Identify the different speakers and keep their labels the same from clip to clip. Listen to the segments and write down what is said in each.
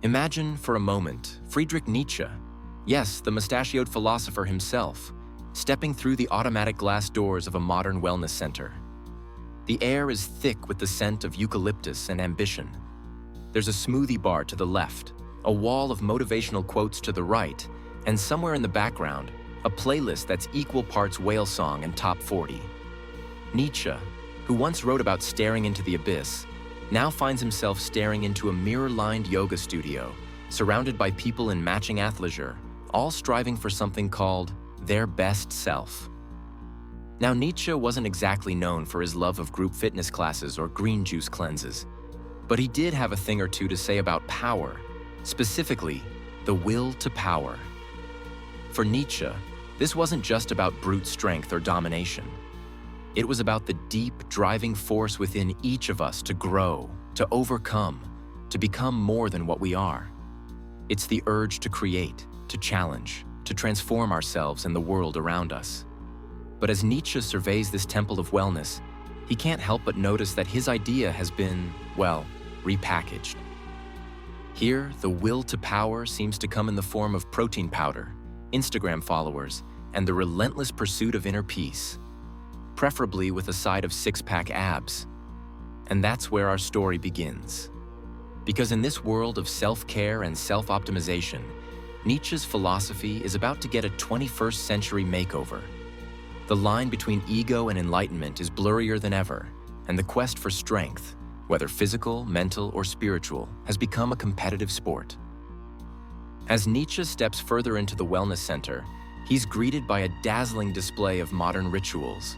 Speaker 1: Imagine, for a moment, Friedrich Nietzsche, yes, the mustachioed philosopher himself, stepping through the automatic glass doors of a modern wellness center. The air is thick with the scent of eucalyptus and ambition. There's a smoothie bar to the left, a wall of motivational quotes to the right, and somewhere in the background, a playlist that's equal parts whale song and top 40. Nietzsche, who once wrote about staring into the abyss, now finds himself staring into a mirror-lined yoga studio, surrounded by people in matching athleisure, all striving for something called their best self. Now, Nietzsche wasn't exactly known for his love of group fitness classes or green juice cleanses, but he did have a thing or two to say about power, specifically, the will to power. For Nietzsche, this wasn't just about brute strength or domination. It was about the deep, driving force within each of us to grow, to overcome, to become more than what we are. It's the urge to create, to challenge, to transform ourselves and the world around us. But as Nietzsche surveys this temple of wellness, he can't help but notice that his idea has been, well, repackaged. Here, the will to power seems to come in the form of protein powder, Instagram followers, and the relentless pursuit of inner peace, preferably with a side of six-pack abs. And that's where our story begins. Because in this world of self-care and self-optimization, Nietzsche's philosophy is about to get a 21st century makeover. The line between ego and enlightenment is blurrier than ever, and the quest for strength, whether physical, mental, or spiritual, has become a competitive sport. As Nietzsche steps further into the wellness center, he's greeted by a dazzling display of modern rituals.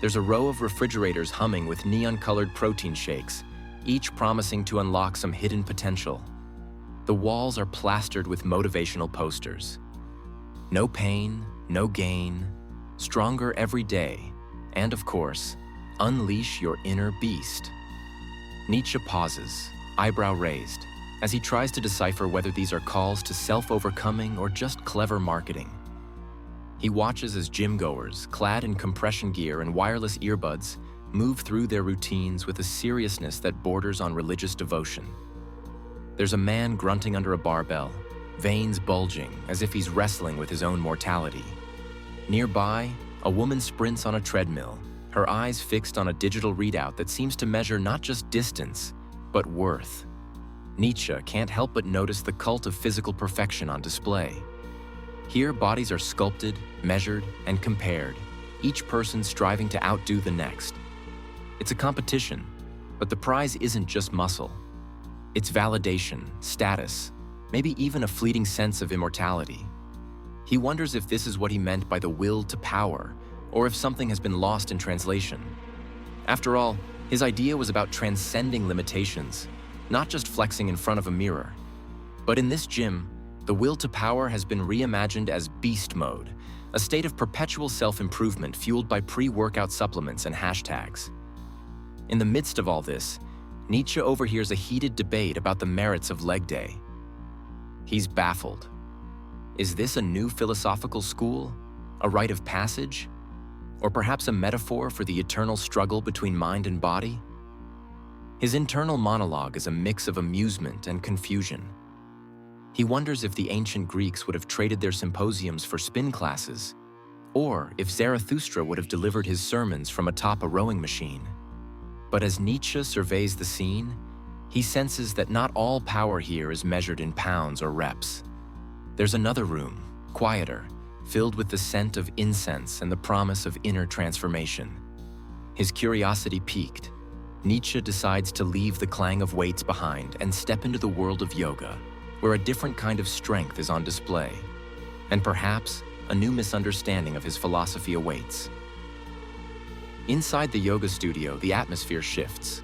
Speaker 1: There's a row of refrigerators humming with neon-colored protein shakes, each promising to unlock some hidden potential. The walls are plastered with motivational posters. No pain, no gain, stronger every day, and of course, unleash your inner beast. Nietzsche pauses, eyebrow raised, as he tries to decipher whether these are calls to self-overcoming or just clever marketing. He watches as gym-goers, clad in compression gear and wireless earbuds, move through their routines with a seriousness that borders on religious devotion. There's a man grunting under a barbell, veins bulging as if he's wrestling with his own mortality. Nearby, a woman sprints on a treadmill, her eyes fixed on a digital readout that seems to measure not just distance, but worth. Nietzsche can't help but notice the cult of physical perfection on display. Here, bodies are sculpted, measured, and compared, each person striving to outdo the next. It's a competition, but the prize isn't just muscle. It's validation, status, maybe even a fleeting sense of immortality. He wonders if this is what he meant by the will to power, or if something has been lost in translation. After all, his idea was about transcending limitations, not just flexing in front of a mirror. But in this gym, the will to power has been reimagined as beast mode, a state of perpetual self-improvement fueled by pre-workout supplements and hashtags. In the midst of all this, Nietzsche overhears a heated debate about the merits of leg day. He's baffled. Is this a new philosophical school? A rite of passage? Or perhaps a metaphor for the eternal struggle between mind and body? His internal monologue is a mix of amusement and confusion. He wonders if the ancient Greeks would have traded their symposiums for spin classes, or if Zarathustra would have delivered his sermons from atop a rowing machine. But as Nietzsche surveys the scene, he senses that not all power here is measured in pounds or reps. There's another room, quieter, filled with the scent of incense and the promise of inner transformation. His curiosity piqued, Nietzsche decides to leave the clang of weights behind and step into the world of yoga, where a different kind of strength is on display, and perhaps a new misunderstanding of his philosophy awaits. Inside the yoga studio, the atmosphere shifts.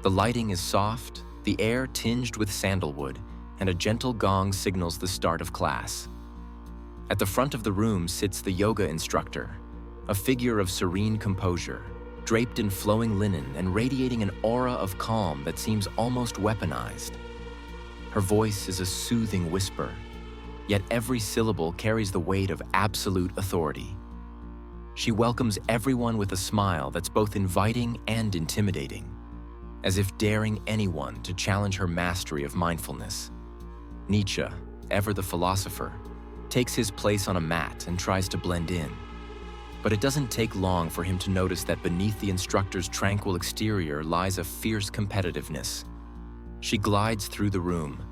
Speaker 1: The lighting is soft, the air tinged with sandalwood, and a gentle gong signals the start of class. At the front of the room sits the yoga instructor, a figure of serene composure, draped in flowing linen and radiating an aura of calm that seems almost weaponized. Her voice is a soothing whisper, yet every syllable carries the weight of absolute authority. She welcomes everyone with a smile that's both inviting and intimidating, as if daring anyone to challenge her mastery of mindfulness. Nietzsche, ever the philosopher, takes his place on a mat and tries to blend in. But it doesn't take long for him to notice that beneath the instructor's tranquil exterior lies a fierce competitiveness. She glides through the room,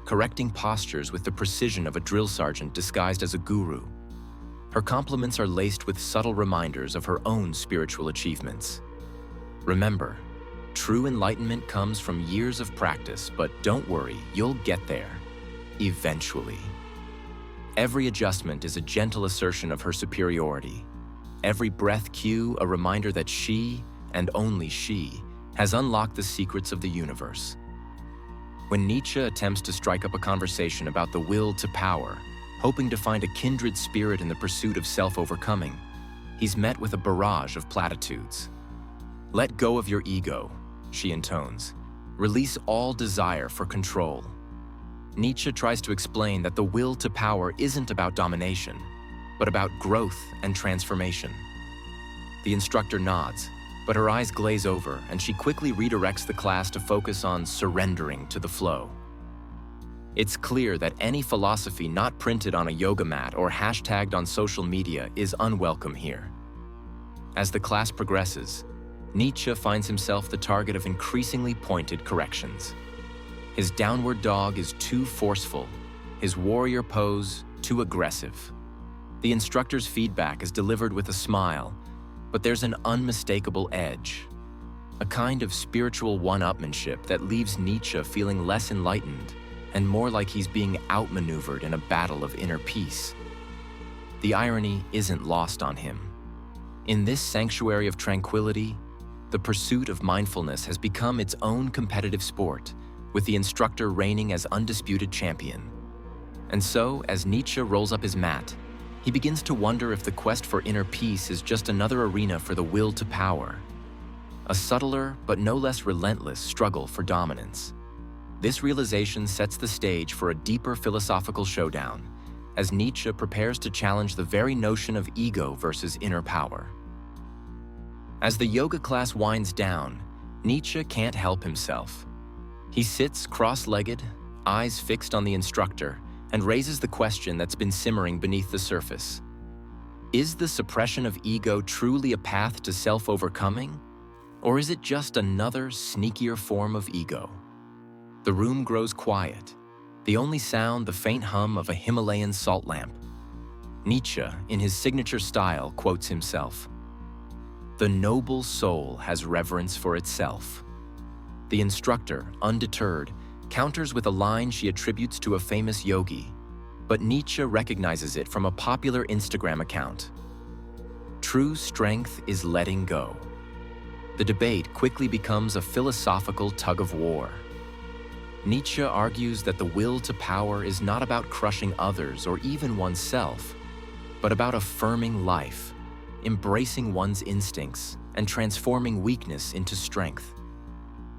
Speaker 1: correcting postures with the precision of a drill sergeant disguised as a guru. Her compliments are laced with subtle reminders of her own spiritual achievements. Remember, true enlightenment comes from years of practice, but don't worry, you'll get there. Eventually. Every adjustment is a gentle assertion of her superiority. Every breath cue a reminder that she, and only she, has unlocked the secrets of the universe. When Nietzsche attempts to strike up a conversation about the will to power, hoping to find a kindred spirit in the pursuit of self-overcoming, he's met with a barrage of platitudes. "Let go of your ego," she intones. "Release all desire for control." Nietzsche tries to explain that the will to power isn't about domination, but about growth and transformation. The instructor nods, but her eyes glaze over, and she quickly redirects the class to focus on surrendering to the flow. It's clear that any philosophy not printed on a yoga mat or hashtagged on social media is unwelcome here. As the class progresses, Nietzsche finds himself the target of increasingly pointed corrections. His downward dog is too forceful, his warrior pose too aggressive. The instructor's feedback is delivered with a smile, but there's an unmistakable edge, a kind of spiritual one-upmanship that leaves Nietzsche feeling less enlightened and more like he's being outmaneuvered in a battle of inner peace. The irony isn't lost on him. In this sanctuary of tranquility, the pursuit of mindfulness has become its own competitive sport, with the instructor reigning as undisputed champion. And so, as Nietzsche rolls up his mat, he begins to wonder if the quest for inner peace is just another arena for the will to power, a subtler but no less relentless struggle for dominance. This realization sets the stage for a deeper philosophical showdown, as Nietzsche prepares to challenge the very notion of ego versus inner power. As the yoga class winds down, Nietzsche can't help himself. He sits cross-legged, eyes fixed on the instructor, and raises the question that's been simmering beneath the surface. Is the suppression of ego truly a path to self-overcoming? Or is it just another, sneakier form of ego? The room grows quiet, the only sound the faint hum of a Himalayan salt lamp. Nietzsche, in his signature style, quotes himself, "The noble soul has reverence for itself." The instructor, undeterred, counters with a line she attributes to a famous yogi, but Nietzsche recognizes it from a popular Instagram account. True strength is letting go. The debate quickly becomes a philosophical tug-of-war. Nietzsche argues that the will to power is not about crushing others or even oneself, but about affirming life, embracing one's instincts, and transforming weakness into strength.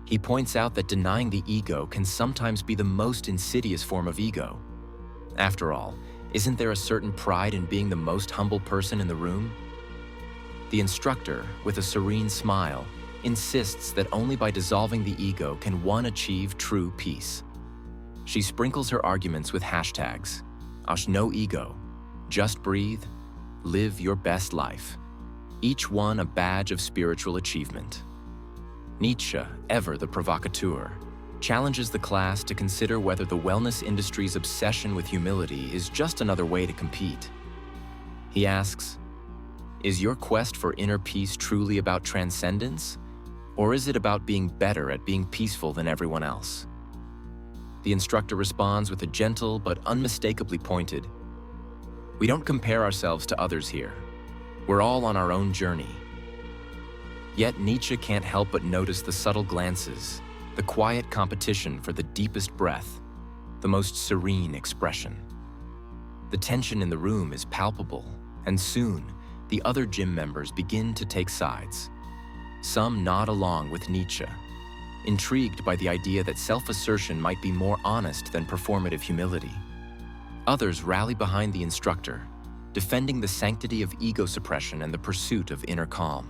Speaker 1: He points out that denying the ego can sometimes be the most insidious form of ego. After all, isn't there a certain pride in being the most humble person in the room? The instructor, with a serene smile, insists that only by dissolving the ego can one achieve true peace. She sprinkles her arguments with hashtags, no ego, just breathe, live your best life, each one a badge of spiritual achievement. Nietzsche, ever the provocateur, challenges the class to consider whether the wellness industry's obsession with humility is just another way to compete. He asks, "Is your quest for inner peace truly about transcendence? Or is it about being better at being peaceful than everyone else?" The instructor responds with a gentle but unmistakably pointed, "We don't compare ourselves to others here. We're all on our own journey." Yet Nietzsche can't help but notice the subtle glances, the quiet competition for the deepest breath, the most serene expression. The tension in the room is palpable, and soon, the other gym members begin to take sides. Some nod along with Nietzsche, intrigued by the idea that self-assertion might be more honest than performative humility. Others rally behind the instructor, defending the sanctity of ego suppression and the pursuit of inner calm.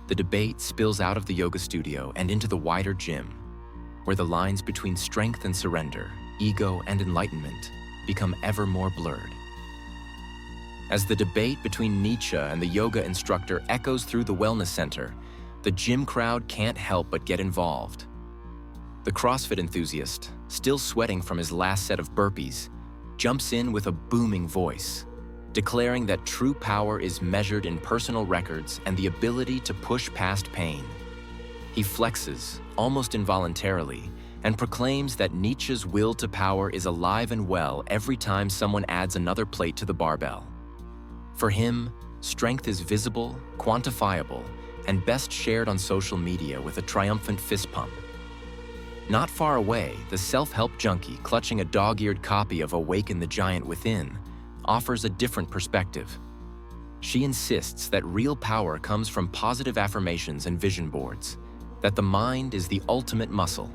Speaker 1: The debate spills out of the yoga studio and into the wider gym, where the lines between strength and surrender, ego, and enlightenment become ever more blurred. As the debate between Nietzsche and the yoga instructor echoes through the wellness center, the gym crowd can't help but get involved. The CrossFit enthusiast, still sweating from his last set of burpees, jumps in with a booming voice, declaring that true power is measured in personal records and the ability to push past pain. He flexes, almost involuntarily, and proclaims that Nietzsche's will to power is alive and well every time someone adds another plate to the barbell. For him, strength is visible, quantifiable, and best shared on social media with a triumphant fist pump. Not far away, the self-help junkie clutching a dog-eared copy of Awaken the Giant Within offers a different perspective. She insists that real power comes from positive affirmations and vision boards, that the mind is the ultimate muscle.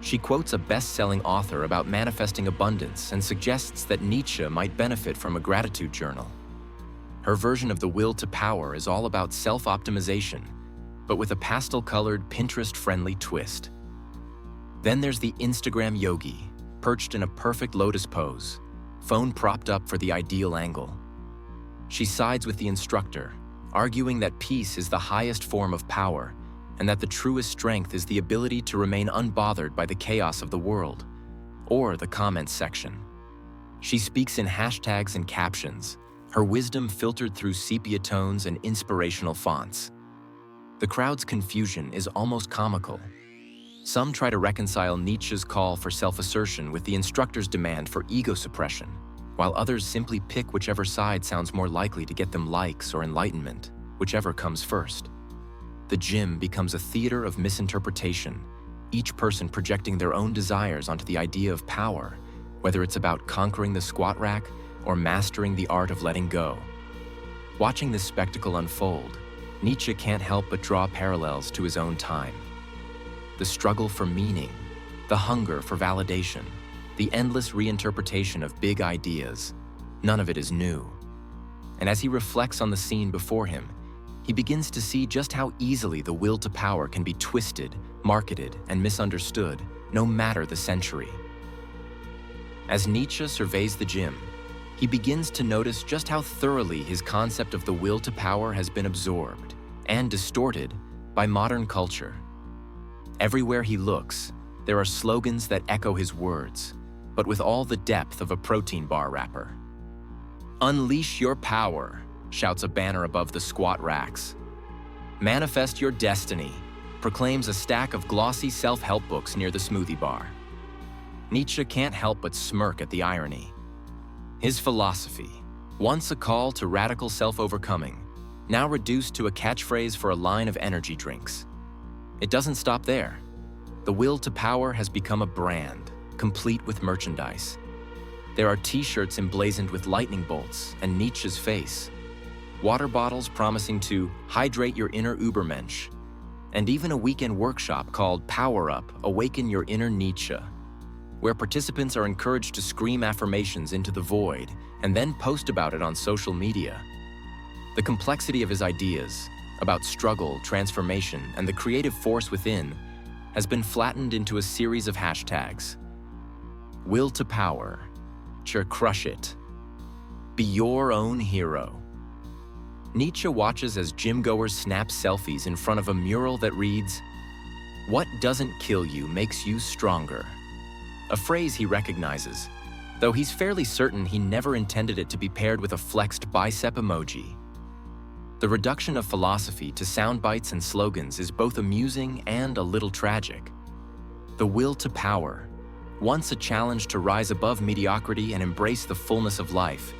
Speaker 1: She quotes a best-selling author about manifesting abundance and suggests that Nietzsche might benefit from a gratitude journal. Her version of the will to power is all about self-optimization, but with a pastel-colored, Pinterest-friendly twist. Then there's the Instagram yogi, perched in a perfect lotus pose, phone propped up for the ideal angle. She sides with the instructor, arguing that peace is the highest form of power and that the truest strength is the ability to remain unbothered by the chaos of the world, or the comments section. She speaks in hashtags and captions, her wisdom filtered through sepia tones and inspirational fonts. The crowd's confusion is almost comical. Some try to reconcile Nietzsche's call for self-assertion with the instructor's demand for ego suppression, while others simply pick whichever side sounds more likely to get them likes or enlightenment, whichever comes first. The gym becomes a theater of misinterpretation, each person projecting their own desires onto the idea of power, whether it's about conquering the squat rack or mastering the art of letting go. Watching this spectacle unfold, Nietzsche can't help but draw parallels to his own time. The struggle for meaning, the hunger for validation, the endless reinterpretation of big ideas, none of it is new. And as he reflects on the scene before him, he begins to see just how easily the will to power can be twisted, marketed, and misunderstood, no matter the century. As Nietzsche surveys the gym, he begins to notice just how thoroughly his concept of the will to power has been absorbed and distorted by modern culture. Everywhere he looks, there are slogans that echo his words, but with all the depth of a protein bar wrapper. "Unleash your power," shouts a banner above the squat racks. "Manifest your destiny," proclaims a stack of glossy self-help books near the smoothie bar. Nietzsche can't help but smirk at the irony. His philosophy, once a call to radical self-overcoming, now reduced to a catchphrase for a line of energy drinks. It doesn't stop there. The will to power has become a brand, complete with merchandise. There are t-shirts emblazoned with lightning bolts and Nietzsche's face, water bottles promising to hydrate your inner Übermensch, and even a weekend workshop called Power Up, Awaken Your Inner Nietzsche, where participants are encouraged to scream affirmations into the void and then post about it on social media. The complexity of his ideas, about struggle, transformation, and the creative force within, has been flattened into a series of hashtags. Will to power, crush it, be your own hero. Nietzsche watches as gym-goers snap selfies in front of a mural that reads, "What doesn't kill you makes you stronger," a phrase he recognizes, though he's fairly certain he never intended it to be paired with a flexed bicep emoji. The reduction of philosophy to sound bites and slogans is both amusing and a little tragic. The will to power, once a challenge to rise above mediocrity and embrace the fullness of life,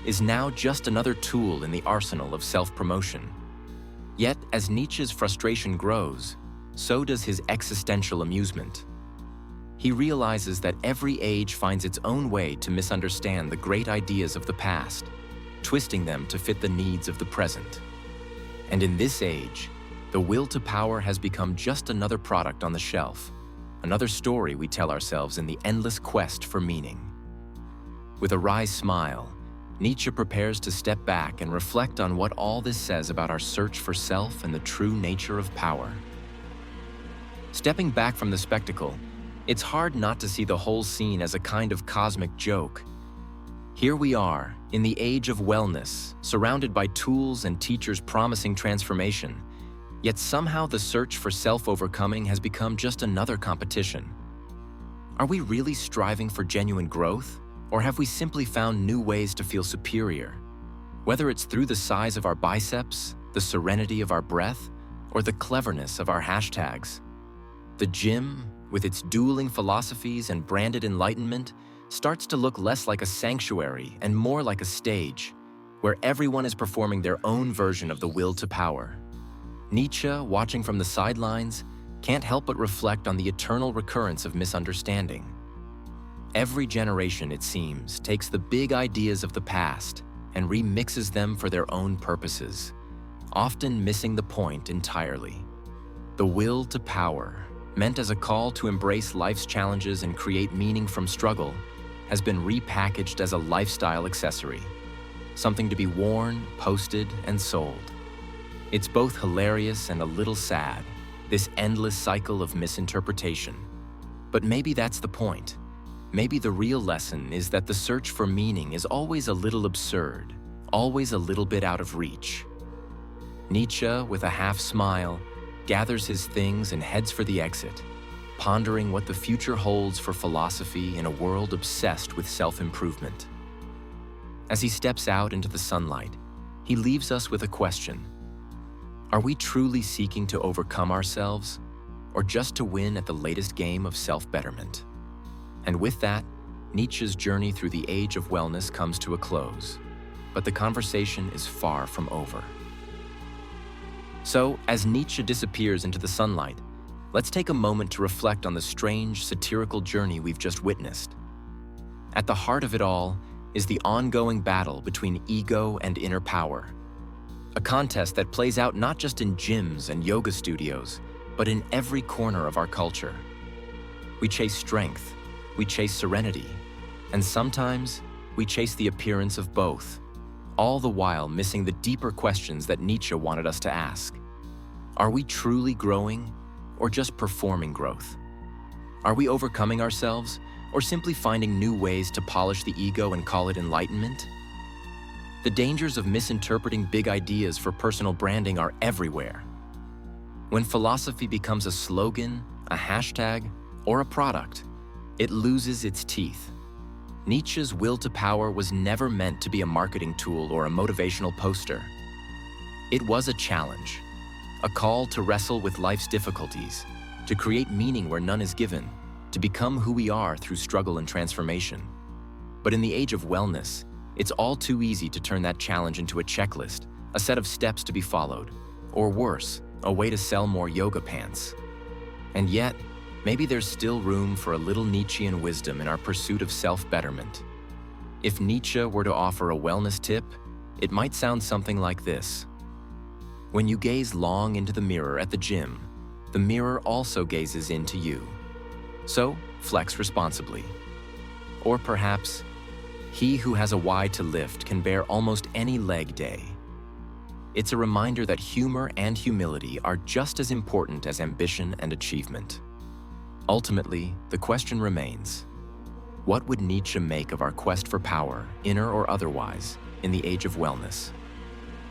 Speaker 1: is now just another tool in the arsenal of self-promotion. Yet, as Nietzsche's frustration grows, so does his existential amusement. He realizes that every age finds its own way to misunderstand the great ideas of the past, twisting them to fit the needs of the present. And in this age, the will to power has become just another product on the shelf, another story we tell ourselves in the endless quest for meaning. With a wry smile, Nietzsche prepares to step back and reflect on what all this says about our search for self and the true nature of power. Stepping back from the spectacle, it's hard not to see the whole scene as a kind of cosmic joke. Here we are, in the age of wellness, surrounded by tools and teachers promising transformation, yet somehow the search for self-overcoming has become just another competition. Are we really striving for genuine growth, or have we simply found new ways to feel superior? Whether it's through the size of our biceps, the serenity of our breath, or the cleverness of our hashtags. The gym, with its dueling philosophies and branded enlightenment, starts to look less like a sanctuary and more like a stage, where everyone is performing their own version of the will to power. Nietzsche, watching from the sidelines, can't help but reflect on the eternal recurrence of misunderstanding. Every generation, it seems, takes the big ideas of the past and remixes them for their own purposes, often missing the point entirely. The will to power, meant as a call to embrace life's challenges and create meaning from struggle, has been repackaged as a lifestyle accessory, something to be worn, posted, and sold. It's both hilarious and a little sad, this endless cycle of misinterpretation. But maybe that's the point. Maybe the real lesson is that the search for meaning is always a little absurd, always a little bit out of reach. Nietzsche, with a half smile, gathers his things and heads for the exit, pondering what the future holds for philosophy in a world obsessed with self-improvement. As he steps out into the sunlight, he leaves us with a question. Are we truly seeking to overcome ourselves, or just to win at the latest game of self-betterment? And with that, Nietzsche's journey through the age of wellness comes to a close, but the conversation is far from over. So, as Nietzsche disappears into the sunlight, let's take a moment to reflect on the strange, satirical journey we've just witnessed. At the heart of it all is the ongoing battle between ego and inner power, a contest that plays out not just in gyms and yoga studios, but in every corner of our culture. We chase strength, we chase serenity, and sometimes we chase the appearance of both, all the while missing the deeper questions that Nietzsche wanted us to ask. Are we truly growing, or just performing growth? Are we overcoming ourselves, or simply finding new ways to polish the ego and call it enlightenment? The dangers of misinterpreting big ideas for personal branding are everywhere. When philosophy becomes a slogan, a hashtag, or a product, it loses its teeth. Nietzsche's will to power was never meant to be a marketing tool or a motivational poster. It was a challenge, a call to wrestle with life's difficulties, to create meaning where none is given, to become who we are through struggle and transformation. But in the age of wellness, it's all too easy to turn that challenge into a checklist, a set of steps to be followed, or worse, a way to sell more yoga pants. And yet, maybe there's still room for a little Nietzschean wisdom in our pursuit of self-betterment. If Nietzsche were to offer a wellness tip, it might sound something like this. When you gaze long into the mirror at the gym, the mirror also gazes into you. So, flex responsibly. Or perhaps, he who has a why to lift can bear almost any leg day. It's a reminder that humor and humility are just as important as ambition and achievement. Ultimately, the question remains, what would Nietzsche make of our quest for power, inner or otherwise, in the age of wellness?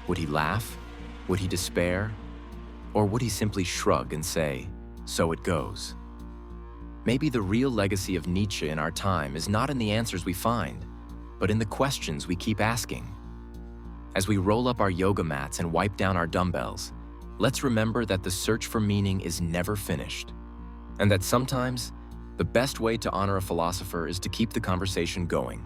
Speaker 1: Would he laugh? Would he despair? Or would he simply shrug and say, so it goes? Maybe the real legacy of Nietzsche in our time is not in the answers we find, but in the questions we keep asking. As we roll up our yoga mats and wipe down our dumbbells, let's remember that the search for meaning is never finished, and that sometimes the best way to honor a philosopher is to keep the conversation going.